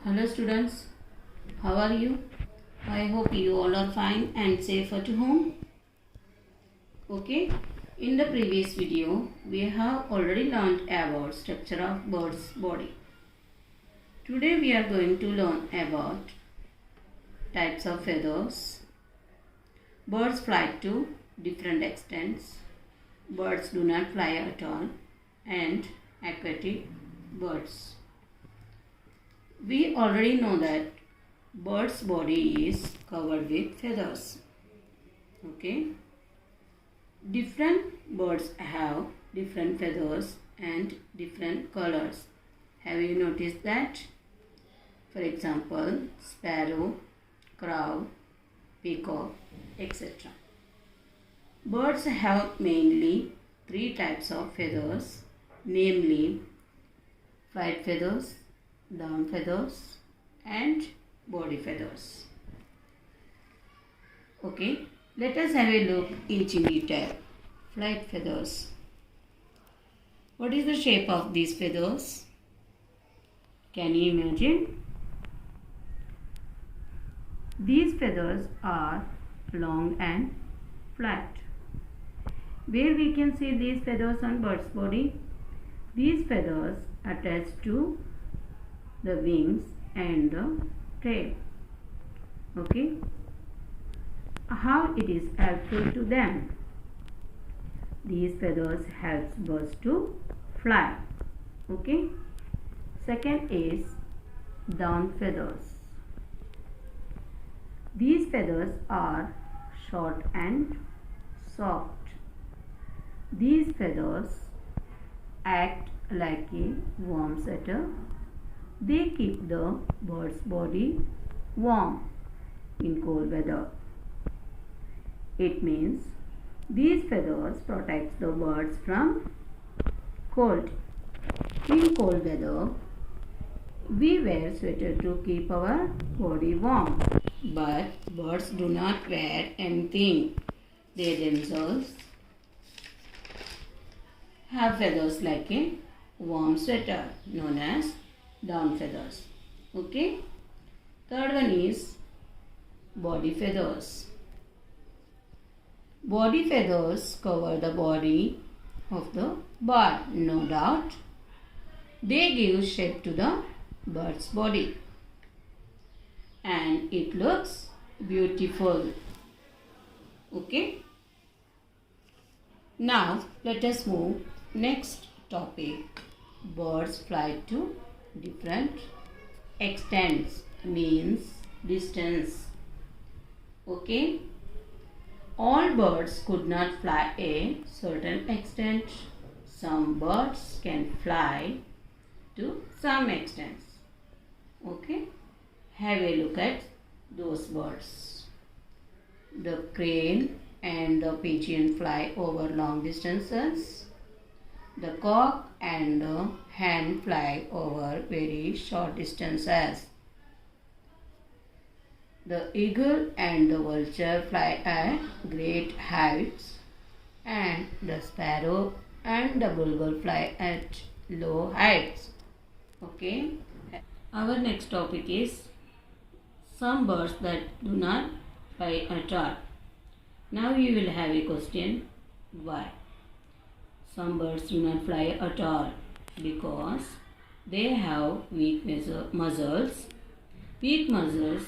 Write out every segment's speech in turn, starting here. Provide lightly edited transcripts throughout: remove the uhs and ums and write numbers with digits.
Hello students, how are you? I hope you all are fine and safe at home. Okay, in the previous video we have already learned about structure of bird's body. Today we are going to learn about types of feathers. Birds fly to different extents. Birds do not fly at all, and aquatic birds. We already know that bird's body is covered with feathers. Okay. Different birds have different feathers and different colors. Have you noticed that? For example, sparrow, crow, peacock, etc. Birds have mainly three types of feathers, namely flight feathers, down feathers and body feathers. Okay, let us have a look each in detail. Flight feathers. What is the shape of these feathers? Can you imagine? These feathers are long and flat. Where we can see these feathers on bird's body? These feathers attach to the wings and the tail. Okay. How it is helpful to them? These feathers helps birds to fly. Okay. Second is down feathers. These feathers are short and soft. These feathers act like a warm sweater. They keep the bird's body warm in cold weather. It means these feathers protect the birds from cold. In cold weather, we wear sweater to keep our body warm. But birds do not wear anything. They themselves have feathers like a warm sweater known as down feathers. Okay. Third one is body feathers. Body feathers cover the body of the bird, no doubt. They give shape to the bird's body and it looks beautiful. Okay. Now let us move next topic. Birds fly to different extents, means distance. Okay. All birds could not fly a certain extent. Some birds can fly to some extents. Okay. Have a look at those birds. The crane and the pigeon fly over long distances. The cock and the hen fly over very short distances. The eagle and the vulture fly at great heights, and the sparrow and the bulbul fly at low heights. Okay. Our next topic is some birds that do not fly at all. Now you will have a question, why? Some birds do not fly at all because they have weak muscles. Weak muscles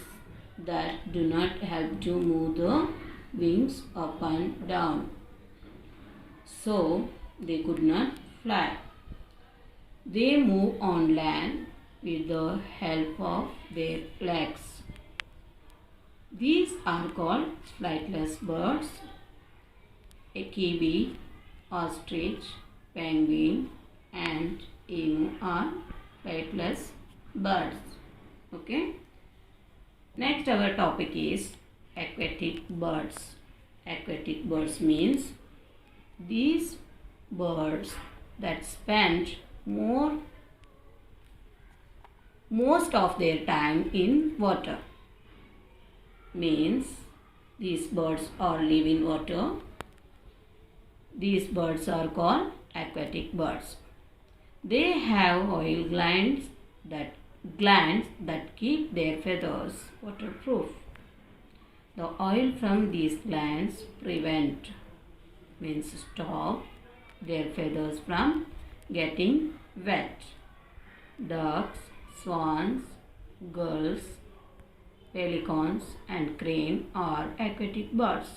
that do not help to move the wings up and down. So they could not fly. They move on land with the help of their legs. These are called flightless birds. A kiwi, ostrich, penguin and emu are flightless birds. Okay. Next our topic is aquatic birds. Aquatic birds means these birds that spend most of their time in water. Means these birds all live in water. These birds are called aquatic birds. They have oil glands that glands that keep their feathers waterproof. The oil from these glands stop their feathers from getting wet. Ducks, swans, gulls, pelicans and crane are aquatic birds.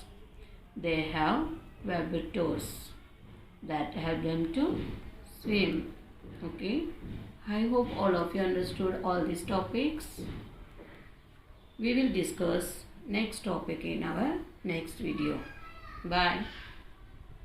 They have webbed toes that help them to swim. Okay, I hope all of you understood all these topics. We will discuss next topic in our next video. Bye.